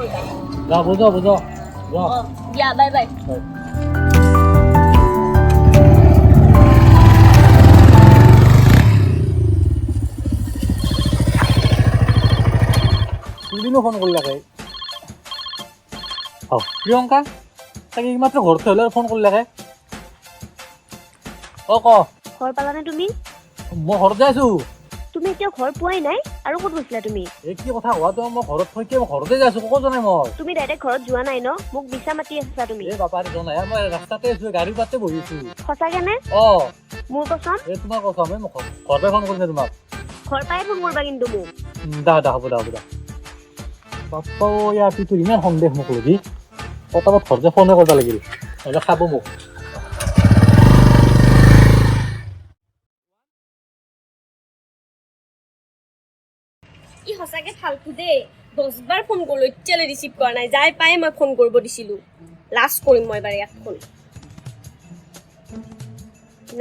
কৰিবা যা বুজো বুজো যা দিয়া বাই বাই কোনদিনও ফোন কৰলাকে প্ৰিয়ঙ্কা তাকে এইমাত্ৰ ঘৰতে হলে ফোন কৰলাকে ক ঘৰ পালানে তুমি মই ঘৰত যাইছো তুমি এতিয়া ঘৰ পোৱাই নাই আৰু ক'ত গৈছিলা তুমি এই কি কথা কোৱা তই মই ঘৰত থৈ মই ঘৰতে যাইছো ক'ত জনাই মই তুমি ডাইৰেক্ট ঘৰত যোৱা নাই ন মোক বিছা মাতি আছা তুমি এই বাপাৰে জনাই মই ৰাস্তাতে আছো গাড়ী পাতে বহিছো সঁচাকে নে মোৰ কচম এই তোমাৰ কচম মই ঘৰতে ফোন কৰিছে তোমাক ঘৰ পাই ফোন কৰিবা কিন্তু মোক দা হ'ব দা বাপ্পা ইয়াৰ তোৰ ইমান সন্দেহ মোক লগি পটাপট ঘৰতে ফোনে কৰিব লাগিল নহ'লে খাব মোক ই সঁচাকে ফালতু দেই 10 বাৰ ফোন কৰিলো এতিয়ালৈ ৰিচিভ কৰা নাই যাই পাই মই ফোন কৰিব দিছিলো লাষ্ট কৰিম মই এবাৰ ইয়াক ফোন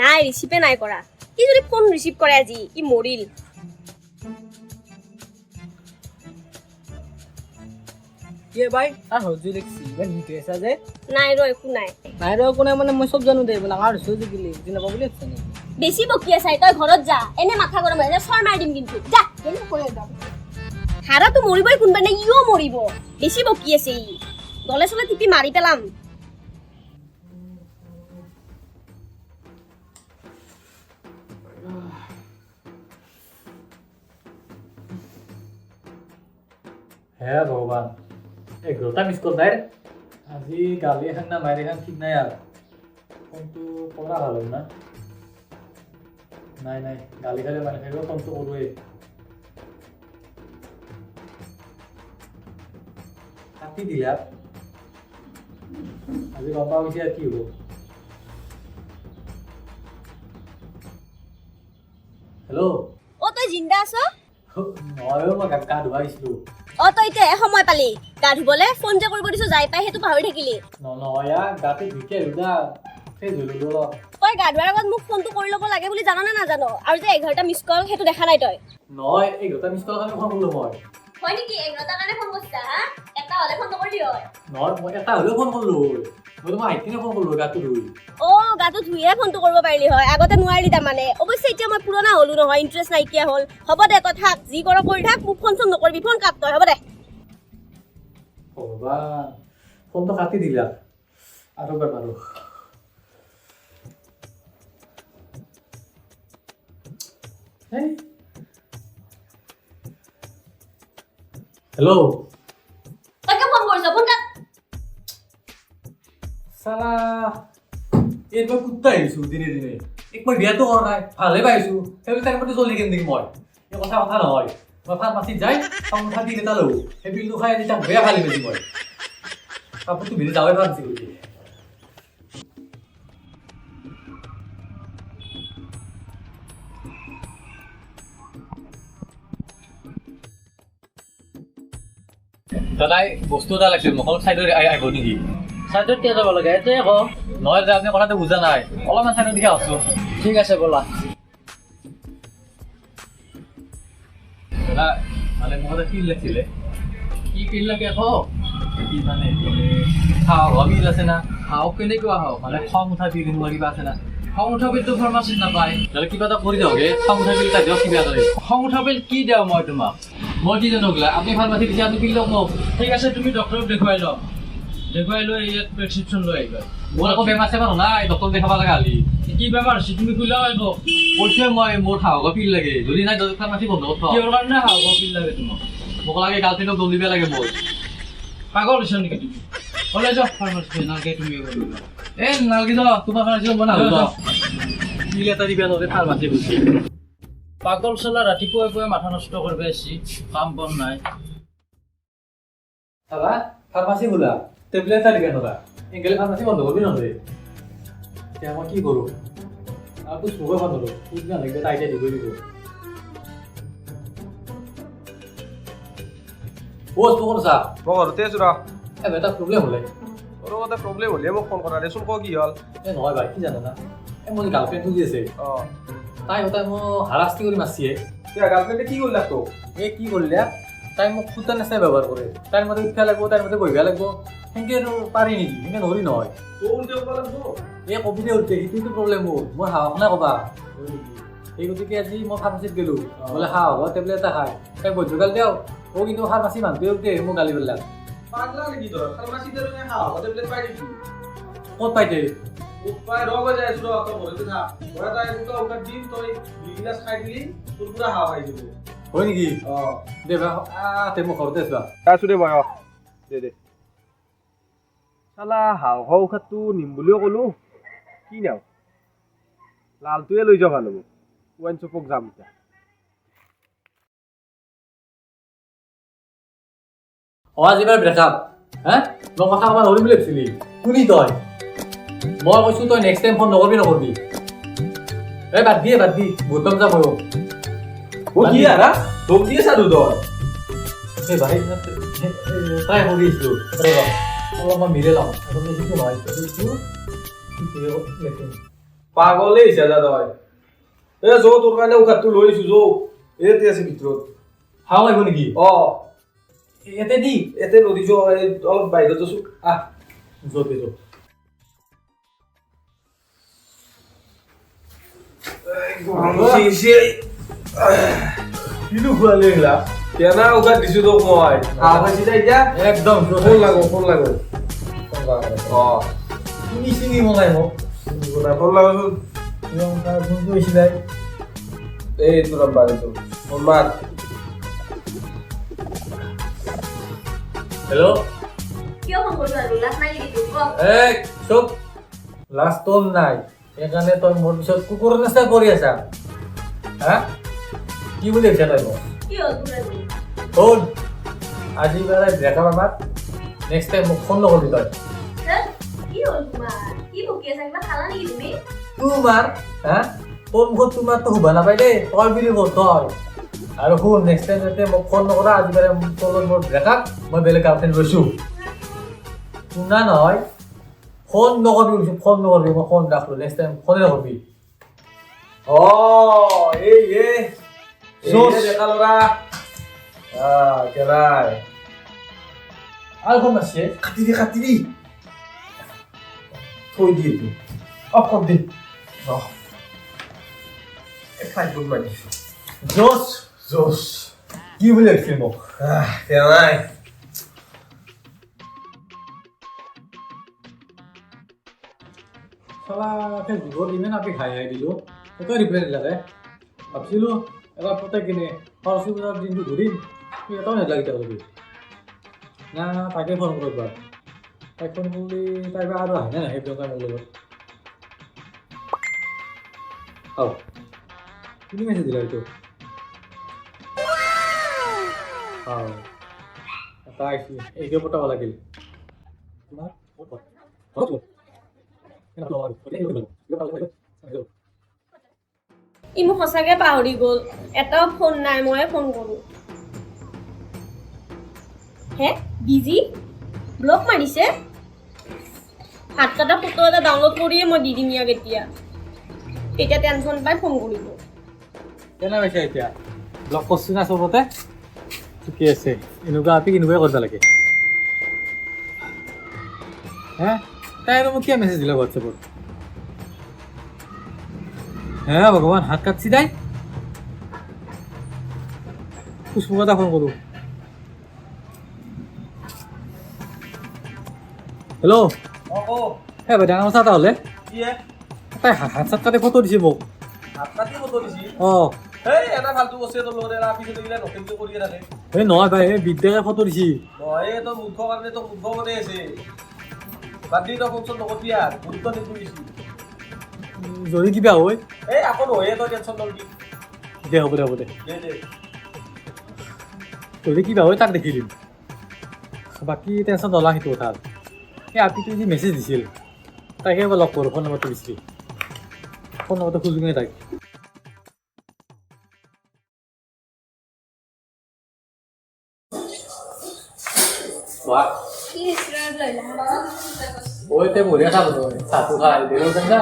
নাই ৰিচিভে নাই কৰা ই যদি ফোন ৰিচিভ কৰে আজি ই মৰিল কে ভাই আৰ হজু দেখছি ইমান হিটে আছে যে নাই ৰ একো নাই নাই রে কোনে মানে মই সব জানো দে বলা আর হজু গিলি দিনা পাবলি আছে নি বেছি বকি আছাই তই ঘৰত যা এনে মাথা গৰম হৈ যায় চৰ মাৰি দিম কিন্তু যা এনে কৰি যাম হাৰাটো মৰিবই কোনবা নাই ইও মৰিব বেছি বকি আছে ই গলে চলে টিপি মাৰি পেলাম হে ভগৱান এঘাৰটা মিছ কল তাইৰ আজি গালি এখন না মাৰি এখন ঠিক নাই আৰু ফোনটো কৰা ভাল হ'ব না নাই গালি খালে মানে খাই ফোনটো কৰোৱেই কাটি দিলা আজি গম পাওঁ এতিয়া কি হ'ব হেল্ল' তই জিন্দা আছ নহয় মই গা ধুবা আহিছিলোঁ তই এতিয়া সময় পালি গা ধুবলে ফোন যে কৰিব দিছো যাই পাই সেইটো পাহৰি থাকিলি নহয় গাতে ধুইকে আহিলোঁ না ফ্ৰেছ হৈ ল'লো অলপ তই গা ধোৱাৰ আগত মোক ফোনটো কৰি ল'ব লাগে বুলি জান নে নাজানো আৰু যে 11টা মিছ কল সেইটো দেখা নাই তই নহয় এঘাৰটা মিছ কলৰ কাৰণে ফোন কৰিলোঁ মই হয় নেকি 11টা কাৰণে ফোন কৰিছা হা এটা হলে ফোন নকৰি দিয় নহয় মই এটা হ'লেও ফোন কৰিলোঁ মই তোমাক আইটিনে ফোন কৰিলোঁ গাটো ধুই গাটো ধুইহে ফোনটো কৰিব পাৰিলি হয় আগতে নোৱাৰিলি তাৰমানে অৱশ্যে এতিয়া মই পুৰণা হ'লো নহয় ইণ্টাৰেষ্ট নাইকিয়া হ'ল হ'ব দে তই থাক যি কৰ কৰি থাক মোক ফোন চোন নকৰিবি ফোন কাট তই হ'ব দে ভগৱান ফোনটো কাটি দিলা আৰু এবাৰ মাৰো হেল্ল' তই কিয় ফোন কৰিছ ফোন কাট চালা এইবাৰ কুত্তা আহিছোঁ দিনে দিনে একবাৰ বিয়াটো কৰা নাই ভালে পাইছোঁ সেইবিলাক টাইমতে জল্দি কেনে দেখি মই এই কথা নহয় মই ফাৰ্মাচীত যাই মুঠা বিল এটা লওঁ সেই বিলটো খাই তেতিয়া বেয়া খালি বেছি মই কাপোৰটো ভিজি যাওঁৱে ফাৰ্মাচী গৈছে দাদাই বস্তু এটা লাগিছিল মোক অলপ চাইডত আহিব নেকি সাইডত কে যাব লাগে এতে ক নহয় যে আপুনি কথাটো বুজা নাই অলপমান চাইডত দিকে আছোঁ ঠিক আছে বলা দাদা মানে মোক এটা ফিল লাগিছিলে কি পিল লাগে ক কি মানে খাওয়া বিল আছে না হাও কেনেকুৱা হাও মানে খং উঠা বিল এনেকুৱা কিবা আছে না খং উঠা বিলটো ফাৰ্মাচীত নাপায় নহ'লে কিবা এটা কৰি দিয়ক খং উঠা বিল এটা দিয়ক কিবা এটা খং উঠা বিল কি দিওঁ মই তোমাক মই কি জানো আপুনি ফাৰ্মাচী দিছে আপুনি বিল দিয়ক মোক ঠিক আছে তুমি ডক্টৰক দেখুৱাই লওক দেখুৱাই লৈ ইয়াত প্ৰেছক্ৰিপশ্যন লৈ আহিবা মোৰ আকৌ বেমাৰ চেমাৰ নাই ডক্টৰ দেখাব লগা হ'লি কি বেমাৰ হৈছে তুমি খোলাও আহিব কৈছোৱে মই মোৰ খাওয়া বিল লাগে যদি নাই ফাৰ্মাচী বন্ধ কৰি থওঁ কিহৰ কাৰণে হাও বিল লাগে তোমাক মোক লাগে গাৰ্লফ্ৰেণ্ডক দৌল দিব লাগে মোৰ পাগল হৈছে নেকি তুমি ওলাই যাওক ফাৰ্মাচী নালাগে তুমি এই নালাগে ন তোমাৰ ফাৰ্মাচী মই নাহো বিল এটা দিবা নহ'লে ফাৰ্মাচী গৈছে পাগল চলা ৰাতিপুৱাই পুৱাই মাথা নষ্ট কৰিব আহিছি কাম বন নাই চাবা ফাৰ্মাচী খোলা টেবলেট এটা দিবা নৰা এংগেলে ফাৰ্মাচী বন্ধ কৰিবি নহ'লে এতিয়া মই কি কৰোঁ আৰু চুগৰ বন্ধ কৰোঁ ঠিক নালাগে তাইতে দিবই দিব তো কৰিছা মই ঘৰতে আছো ৰ এটা প্ৰব্লেম হ'লে তোৰ এটা প্ৰব্লেম হ'লে মোক ফোন কৰা দেচোন ক কি হ'ল এই নহয় ভাই কি জানা না মোৰ গাৰ্লফ্ৰেণ্ডটো যি আছে তাই সদায় মই হাৰাশাস্তি কৰি মাৰিছে গাৰ্লফ্ৰেণ্ডে কি কৰিলা তোক এই কি কৰিলে তাই মোক কুত্তা নিচিনাই ব্যৱহাৰ কৰে তাইৰ মতে উঠিব লাগিব তাইৰ মতে বহিব লাগিব সেনেকৈ আৰু পাৰি নেকি সেনেকৈ নৰি নহয় তোৰ উঠিব লাগিব এই কবিতে উঠে সেইটোতো প্ৰব্লেম মোৰ মই সাহস নাই ক'বা এই গতিকে আজি মই ফাৰ্মাচীত গ'লোঁ বোলে সাহস টেবলেট এটা খাই তাই বৈধকাল দিওঁ কিন্তু ফাৰ্মাচী মানুহটোৱে উঠে মোক গালি পেলাক পাগলা নেকি তই ফাৰ্মাচীতে নে খাওঁ টেবলেট পাই দিছো ক'ত পাইতে উপায় ৰব যাই আছো তই ঘৰতে থাক মই তাই এনেকুৱা ঔষধ দিম তই দুগিলাচ খাই দিলি তোৰ পুৰা হাৱা পাই যাব হয় নেকি অঁ দে তে মোক ঘৰতে আছোৱা আছো দে মই দে চালা হাওঁহ ঔষধটো নিম বুলিও ক'লো কি নাও লালটোৱে লৈ যোৱা ভাল হ'ব ৱাইন শ্বপক যাম এতিয়া আজি বাৰ ব্ৰেকআপ হে মই কথা ক'ব নোৱাৰিম বুলি ভাবিছিলি শুনি তই মই কৈছোঁ তই নেক্সট টাইম ফোন নকৰবি এই বাদ দি ভূতম যাম মই কি আৰা তোক দিয়ে চালো তই এই ভাই ট্ৰাই কৰি আছিলোঁ অলপমান মিলে লওঁ সেইটো নহয় পাগলেই হৈছে যা তই যৌ তোৰ কাৰণে ঔষধটো লৈ আহিছো যৌ ইয়াতে আছে ভিতৰত খাব লাগিব নেকি অঁ ইয়াতে দি ইয়াতে নদী যৌ অলপ বাহিৰত আছো আহ য'তে কিনো খোৱালি এইগিলা কেনা ঔষধ দিছো তোক মই খাইছি দে এতিয়া একদম ফোন লাগো অঁ চিনি চিনি মনাই মোক ফোন লাগোচোন ফোন কৰিছিলাই এই তোৰ নাম্বাৰ এইটো ফোন মাৰ হেল্ল' কিয় ফোন কৰিছ আৰু লাজ নাই নেকি তোৰ ক এই চুপ লাষ্ট তোৰ নাই সেইকাৰণে তই মোৰ পিছত কুকুৰৰ নিচিনা কৰি আছা হা কি বুলি ভাবিছা তই মোক কি হ'ল তোৰ আজি শুন আজি বেলা ব্ৰেকআপ আমাৰ নেক্সট টাইম মোক ফোন নকৰিবি তই কি হ'ল তোমাৰ কি বকি আছা কিবা খালা নেকি তুমি তোমাৰ হা তোৰ মুখত তোমাৰতো শুবা নাপাই দেই তই বুলি কৰ তই আৰু শুন নেক্সট টাইম যাতে মোক ফোন নকৰা আজি বেলা তোৰ লগত মোৰ ব্ৰেকআপ মই বেলেগ গাৰ্লফ্ৰেণ্ড লৈছোঁ শুনা নহয় ফোন নকৰিবি মই ফোন ৰাখলোঁ নেক্সট টাইম ফোনে নকৰিবি অঁ এই জোচ। ডেকা ল'ৰা কেলাই আৰু ফোন আছে কাটি দি থৈ দি এইটো অফ কৰ দে ফ্লাইট বুক মাৰি জোচ কি বুলি ভাবিছিল মোক কেলাই চালা ফেচবুকত ইমান আপি খাই দিলোঁ একো ৰিপ্লাই দিলাকে ভাবছিলোঁ এবাৰ পতাই কিনে সৰস্বতী পূজাৰ দিনটো ঘূৰিম কি এটাও নেলাগি তেওঁলোকে না তাকে ফোন কৰোঁ এবাৰ তাইক ফোন কৰিলে তাই বা আৰু আহে নাহে প্ৰিয়ংকা মোৰ লগত কোনে মেছেজ দিলা এইটো এটা আহিছিল এইটোৱে পঠাব লাগিল তোমাৰ ই মোক সঁচাকে পাহৰি গ'ল এটাও ফোন নাই ময়ে ফোন কৰোঁ হে বিজি ব্লক মাৰিছে হাত কাটা ফটো এটা ডাউনলোড কৰিয়ে মই দি দিম ইয়াক এতিয়া টেনশ্যন পাই ফোন কৰিব কেনে পাইছে এতিয়া ব্লক কৰিছোঁ না চবতে ঠিকে আছে এনেকুৱা আপি এনেকুৱাই কৰিব লাগে হে তাই আৰু মোক কিয় মেছেজ দিলে হোৱাটছএপত হে ভগৱান হাত কাটছি তাই পুষ্পক এটা ফোন কৰোঁ হেল্ল' হে ভাই ডাঙৰ কথা এটা হ'লে তাই হাত চাত কাটি ফটো দিছে মোক অঁ এটা ফাল্টু বস্তু তোৰ লগত এৰা পিছত এইগিলা নতুনকৈ কৰিয়ে থাকে এই নহয় ভাই এই বিদ্যাকে ফটো দিছি নহয় এই তোৰ মূৰ্খ কাৰণে তোৰ মূৰ্খ মতে আছে বাদ দি তই ফোন নকবি আৰু গুৰুত্ব নিদিবি যদি কিবা হয় এই আকৌ নহয় তই টেনশ্যন নলবি দে হ'ব দে দে যদি কিবা হয় তাক দেখি দিম বাকী টেনশ্যন নলা সেইটো কথা এই আপিটো যি মেছেজ দিছিল তাকে এবাৰ লগ কৰোঁ ফোন নম্বৰটো বিচাৰি ফোন নম্বৰটো খুজোঁ তাইক ওইতে বঢ়িয়া খাব তই চাহটো খাই দিলেও না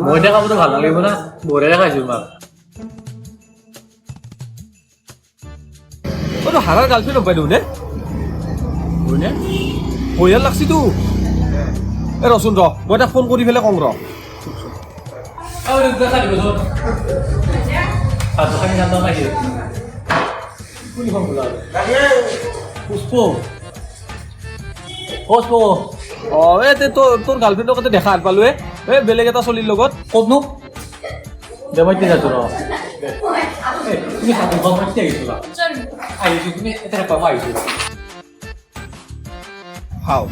মই এতিয়া খাবতো ভাল নালাগিব না বঢ়িয়া খাইছোঁ মাক তো হাৰাৰ গাৰ্লফ্ৰেণ্ড হ'ব বাইদেউ নে হয়নে বঢ়িয়া লাগছিতো এ ৰচোন ৰ মই তাক ফোন কৰি পেলাই কওঁ ৰ আৰু দেখা দিব তো খানি জানো নাকি কোন ফোন কলা পুষ্প পুষ্প অঁ এই তোৰ গাৰ্লফ্ৰেণ্ডৰ কথা দেখা পালো এই বেলেগ এটা চলিৰ লগত ক'তনো দেৱাইতে যাতো ৰ তুমি সাথে ফোন করতে আইছিলা আইছি তুমি এটা পাবা আইছি হাও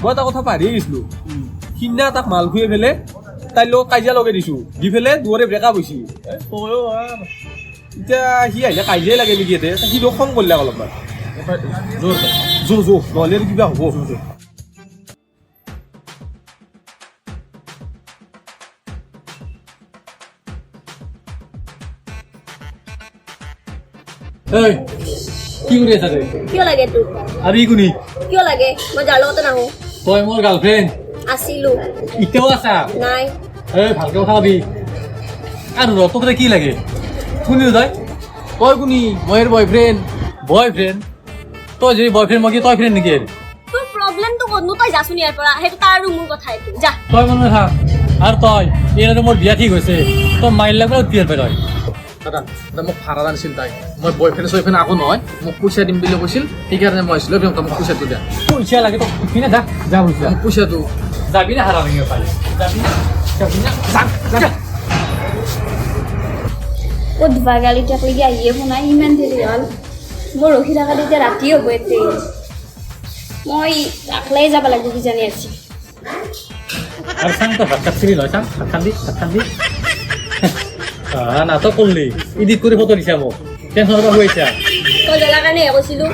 মই এটা কথা পাহৰি গৈছিলোঁ সিদিনা তাক মাল খুৱাই পেলাই তাইৰ লগত কাজিয়া লগাই দিছোঁ দি পেলাই দুৱৰে ব্ৰেকআপ হৈছি এতিয়া সি আহিলে কাজিয়াই লাগে নেকি ইয়াতে সি মোক খং কৰিলে অলপমান জো নহ'লে আৰু কিবা হ'ব এই কি কৰি আছা তই কিয় লাগে তোক আৰু ই কোনি কিয় লাগে মই যাৰ লগতে নাহো তই মোৰ গাৰ্লফ্ৰেণ্ড আছিলো ইতিয়াও আছা নাই এই ভালকে কথা পাবি আৰু ৰ তোক কি লাগে কোনি তই তই কোনি মই বয়ফ্ৰেণ্ড তই যদি বয়ফ্ৰেণ্ড মই কি তই ফ্ৰেণ্ড নেকি তোৰ প্ৰব্লেমটো ক'তনো তই যাচোন ইয়াৰ পৰা সেইটো তাৰ আৰু মোৰ কথা এইটো যা তই মনে থাক আৰু তই এইটো মোৰ বিয়া ঠিক হৈছে তই মাইল লাগবে উঠিয়াৰ পাই তই দাদা মোক ভাড়া আনিছিল তাই মই বয়ফ্ৰেণ্ড চয়ফ্ৰেণ্ড আকৌ নহয় মোক পইচা দিম বুলি কৈছিল সেইকাৰণে মই আহিছিলোঁ মোক পইচাটো দিয়া পইচা লাগে তই উঠি না যা পইচা মোক পইচাটো যাবি না হাৰা ভাঙিব পাৰি যাবি না যা উঠবা গালি টাকলৈকে আহিয়ে শুনাই ইমান দেৰি হ'ল মোৰ ৰখি থকা এতিয়া ৰাতি হ'ব এতিয়া মই আকলাই যাব লাগিব কিজানি আজি আৰু চাং তই ভাত খাচ্ছিলি নহয় চাং ভাত খান্দি নাটক কৰলি ইডিট কৰে ফটো দিছা মোক টেনশন হবা হয়েছা তই জ্বলাৰ কাৰণে কৈছিলো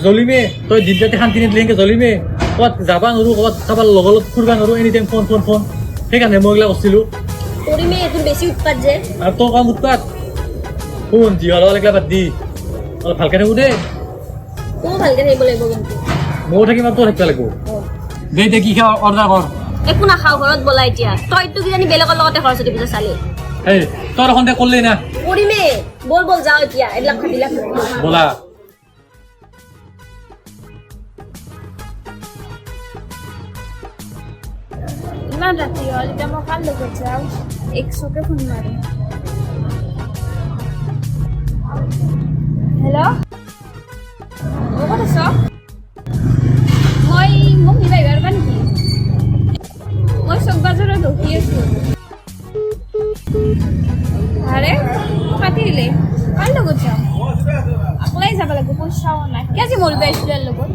জ্বলিমে তই দিনটাতে শান্তি নিদিলে এনেকে জ্বলিমে ক'ৰবাত যাবা নোৱাৰো ক'ৰবাত কাৰোবাৰ লগত ফুৰিব নোৱাৰো এনি টাইম ফোন সেইকাৰণে মই এইগিলা কৰিছিলোঁ কৰিমে তোৰ বেছি উৎপাত যে আৰু তোৰ কাম উৎপাত শুন যি হ'লেও লাগিলা বাদ দি অলপ ভালকে থাকো দেই তয়ো ভালকে থাকিব লাগিব কিন্তু ময়ো থাকিম আৰু তই থাকিব লাগিব দে কি খা অৰ্ডাৰ কৰ একো নাখাওঁ ঘৰত বলা এতিয়া তইতো কিজানি বেলেগৰ লগতে সৰস্বতী পূজা চালি এই তই এখন কৰলি না কৰিমে বল যাওঁ এতিয়া এইবিলাক ভাবিলা ব'লা ইমান ৰাতি হ'ল এতিয়া মই কাৰ লগত যাওঁ একশকে ফোন মাৰিম হেল্ল' ক'ত আছ মই মোক নিবা আহিব নেকি মই চক বাজাৰত ৰখি আছোঁ আৰে কাটি দিলে কাৰ লগত যাওঁ অকলেই যাব লাগিব পইচাও নাই কি আজি মৰিব আহিছিলোঁ ইয়াৰ লগত